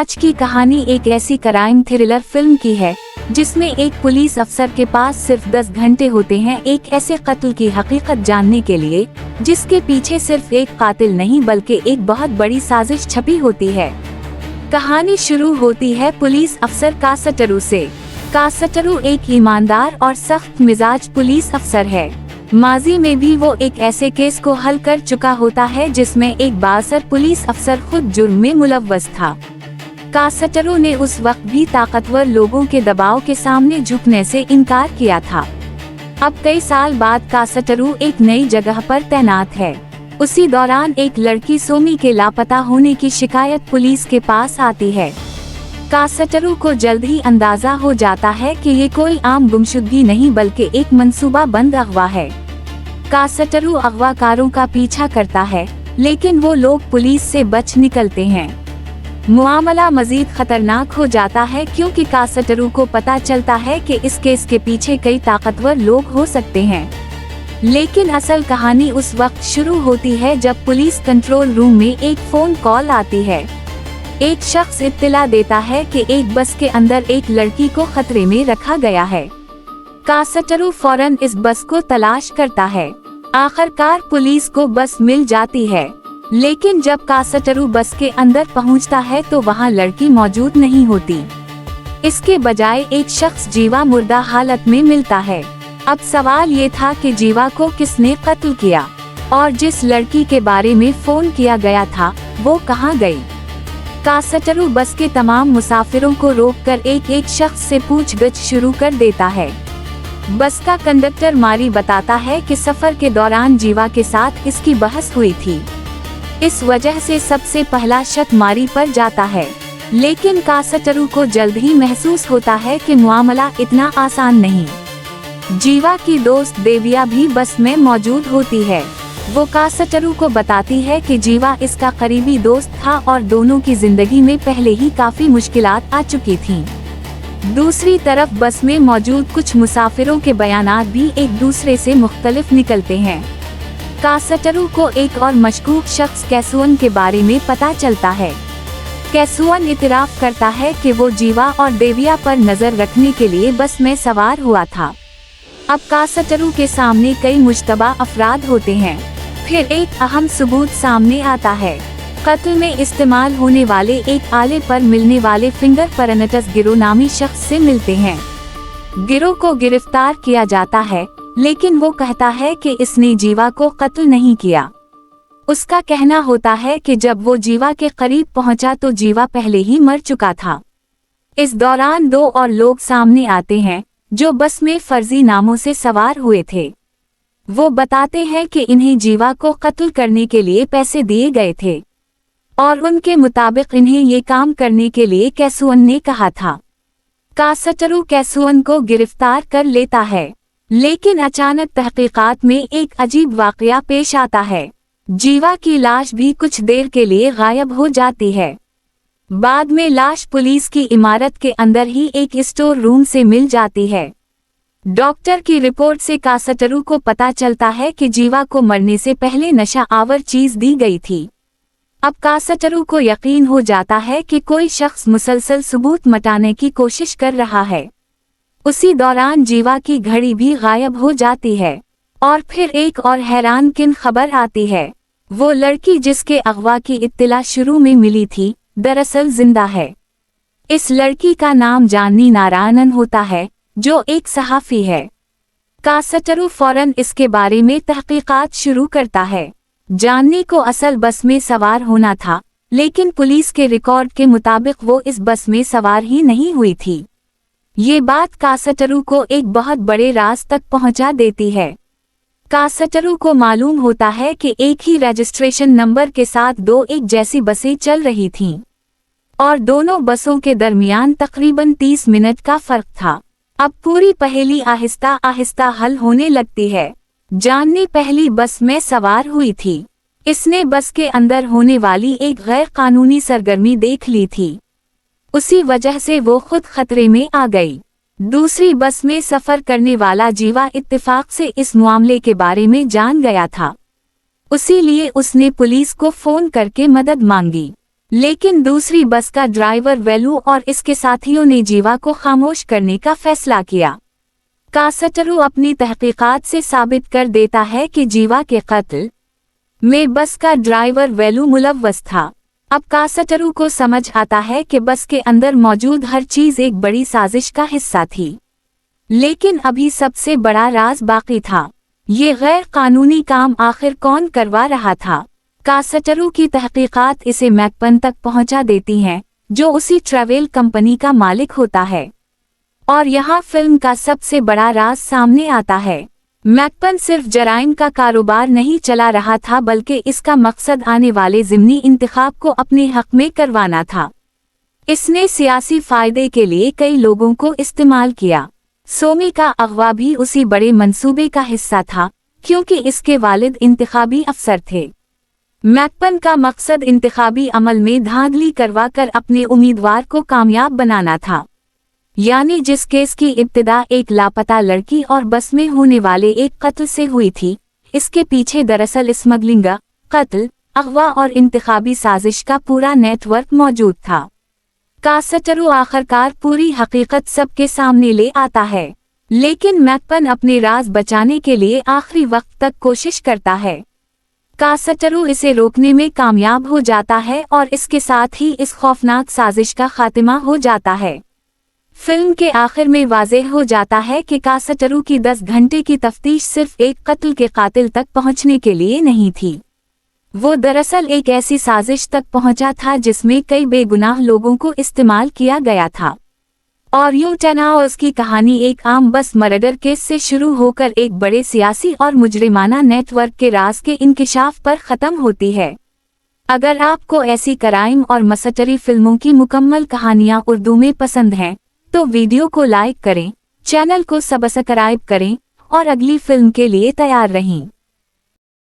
आज की कहानी एक ऐसी क्राइम थ्रिलर फिल्म की है जिसमें एक पुलिस अफसर के पास सिर्फ 10 घंटे होते हैं एक ऐसे कत्ल की हकीकत जानने के लिए जिसके पीछे सिर्फ एक कातिल नहीं बल्कि एक बहुत बड़ी साजिश छपी होती है। कहानी शुरू होती है पुलिस अफसर कासटरू से। कासटरू एक ईमानदार और सख्त मिजाज पुलिस अफसर है। माजी में भी वो एक ऐसे केस को हल कर चुका होता है जिसमें एक बासर पुलिस अफसर खुद जुर्म में मुलव्वस था। कासटरू ने उस वक्त भी ताकतवर लोगों के दबाव के सामने झुकने से इनकार किया था। अब कई साल बाद कासटरू एक नई जगह पर तैनात है। उसी दौरान एक लड़की सोमी के लापता होने की शिकायत पुलिस के पास आती है। कासटरू को जल्द ही अंदाजा हो जाता है कि ये कोई आम गुमशुदगी नहीं बल्कि एक मंसूबा बंद अगवा है। कासटरू अगवाकारों का पीछा करता है लेकिन वो लोग पुलिस से बच निकलते हैं। मामला मजीद खतरनाक हो जाता है क्योंकि कासटरू को पता चलता है कि इस केस के पीछे कई ताकतवर लोग हो सकते हैं। लेकिन असल कहानी उस वक्त शुरू होती है जब पुलिस कंट्रोल रूम में एक फोन कॉल आती है। एक शख्स इत्तला देता है कि एक बस के अंदर एक लड़की को खतरे में रखा गया है। कासटरू फौरन इस बस को तलाश करता है। आखिरकार पुलिस को बस मिल जाती है, लेकिन जब कासटरू बस के अंदर पहुंचता है तो वहां लड़की मौजूद नहीं होती। इसके बजाय एक शख्स जीवा मुर्दा हालत में मिलता है। अब सवाल ये था कि जीवा को किसने कत्ल किया और जिस लड़की के बारे में फोन किया गया था वो कहां गई। कासटरू बस के तमाम मुसाफिरों को रोककर एक शख्स से पूछगछ शुरू कर देता है। बस का कंडक्टर मारी बताता है कि सफर के दौरान जीवा के साथ इसकी बहस हुई थी। इस वजह से सबसे पहला शक मारी पर जाता है, लेकिन कासटरू को जल्द ही महसूस होता है कि मामला इतना आसान नहीं। जीवा की दोस्त देविया भी बस में मौजूद होती है। वो कासटरू को बताती है कि जीवा इसका करीबी दोस्त था और दोनों की जिंदगी में पहले ही काफी मुश्किलात आ चुकी थीं। दूसरी तरफ बस में मौजूद कुछ मुसाफिरों के बयानात भी एक दूसरे से मुख्तलिफ निकलते हैं। कासटरू को एक और मशकूक शख्स कैसुअन के बारे में पता चलता है। कैसुअन इतराफ करता है कि वो जीवा और देविया पर नजर रखने के लिए बस में सवार हुआ था। अब कासटरू के सामने कई मुश्तबा अफराद होते हैं। फिर एक अहम सबूत सामने आता है। कत्ल में इस्तेमाल होने वाले एक आले पर मिलने वाले फिंगर परनटस गिरो नामी शख्स से मिलते हैं। गिरो को गिरफ्तार किया जाता है, लेकिन वो कहता है कि इसने जीवा को कत्ल नहीं किया। उसका कहना होता है कि जब वो जीवा के करीब पहुंचा तो जीवा पहले ही मर चुका था। इस दौरान दो और लोग सामने आते हैं जो बस में फर्जी नामों से सवार हुए थे। वो बताते हैं कि इन्हें जीवा को कत्ल करने के लिए पैसे दिए गए थे और उनके मुताबिक इन्हें ये काम करने के लिए कैसुअन ने कहा था। कासटरू कैसुअन को गिरफ्तार कर लेता है, लेकिन अचानक तहकीकात में एक अजीब वाकया पेश आता है। जीवा की लाश भी कुछ देर के लिए गायब हो जाती है। बाद में लाश पुलिस की इमारत के अंदर ही एक स्टोर रूम से मिल जाती है। डॉक्टर की रिपोर्ट से कासटरू को पता चलता है कि जीवा को मरने से पहले नशा आवर चीज दी गई थी। अब कासटरू को यकीन हो जाता है कि कोई शख्स मुसलसल सबूत मटाने की कोशिश कर रहा है। उसी दौरान जीवा की घड़ी भी गायब हो जाती है और फिर एक और हैरानकिन खबर आती है। वो लड़की जिसके अगवा की इत्तला शुरू में मिली थी दरअसल जिंदा है। इस लड़की का नाम जाननी नारायणन होता है जो एक सहाफी है। कासटरू फौरन इसके बारे में तहकीकात शुरू करता है। जाननी को असल बस में सवार होना था, लेकिन पुलिस के रिकॉर्ड के मुताबिक वो इस बस में सवार ही नहीं हुई थी। ये बात कासटरू को एक बहुत बड़े राज तक पहुंचा देती है। कासटरू को मालूम होता है कि एक ही रजिस्ट्रेशन नंबर के साथ दो एक जैसी बसें चल रही थीं और दोनों बसों के दरमियान तकरीबन 30 मिनट का फर्क था। अब पूरी पहेली आहिस्ता आहिस्ता हल होने लगती है। जाननी पहली बस में सवार हुई थी। इसने बस के अंदर होने वाली एक गैर कानूनी सरगर्मी देख ली थी। उसी वजह से वो खुद खतरे में आ गई। दूसरी बस में सफर करने वाला जीवा इत्तेफाक से इस मामले के बारे में जान गया था। उसी लिए उसने पुलिस को फोन करके मदद मांगी। लेकिन दूसरी बस का ड्राइवर वेलू और इसके साथियों ने जीवा को खामोश करने का फैसला किया। कासटरू अपनी तहकीकात से साबित कर देता है कि जीवा के कत्ल में बस का ड्राइवर वेलू मुलव्वस था। अब कासटरू को समझ आता है कि बस के अंदर मौजूद हर चीज एक बड़ी साजिश का हिस्सा थी। लेकिन अभी सबसे बड़ा राज बाकी था। ये गैर कानूनी काम आखिर कौन करवा रहा था? कासटरू की तहकीकात इसे मैकपन तक पहुंचा देती हैं, जो उसी ट्रैवल कंपनी का मालिक होता है। और यहाँ फिल्म का सबसे बड़ा राज सामने आता है। मैकपन सिर्फ जराइम का कारोबार नहीं चला रहा था, बल्कि इसका मकसद आने वाले ज़िमनी इंतखाब को अपने हक में करवाना था। इसने सियासी फायदे के लिए कई लोगों को इस्तेमाल किया। सोमी का अगवा भी उसी बड़े मंसूबे का हिस्सा था, क्योंकि इसके वालिद इंतखाबी अफसर थे। मैकपन का मकसद इंतखाबी अमल में धांधली करवाकर अपने उम्मीदवार को कामयाब बनाना था। यानी जिस केस की इब्तिदा एक लापता लड़की और बस में होने वाले एक कत्ल से हुई थी, इसके पीछे दरअसल स्मगलिंग, कत्ल, अगवा और इंतखाबी साजिश का पूरा नेटवर्क मौजूद था। कासटरू आखिरकार पूरी हकीकत सबके सामने ले आता है, लेकिन मैकपन अपने राज बचाने के लिए आखिरी वक्त तक कोशिश करता है। कासटरू इसे रोकने में कामयाब हो जाता है और इसके साथ ही इस खौफनाक साजिश का खात्मा हो जाता है। फिल्म के आखिर में वाज़ेह हो जाता है कि कासटरू की 10 घंटे की तफ्तीश सिर्फ एक कत्ल के कातिल तक पहुंचने के लिए नहीं थी। वो दरअसल एक ऐसी साजिश तक पहुंचा था जिसमें कई बेगुनाह लोगों को इस्तेमाल किया गया था। और यूं टेनाओस की कहानी एक आम बस मर्डर केस से शुरू होकर एक बड़े सियासी और मुजरिमाना नेटवर्क के राज के इंकिशाफ पर ख़त्म होती है। अगर आपको ऐसी क्राइम और मस्टरी फिल्मों की मुकम्मल कहानियाँ उर्दू में पसंद हैं, तो वीडियो को लाइक करें, चैनल को सब्सक्राइब करें और अगली फिल्म के लिए तैयार रहें।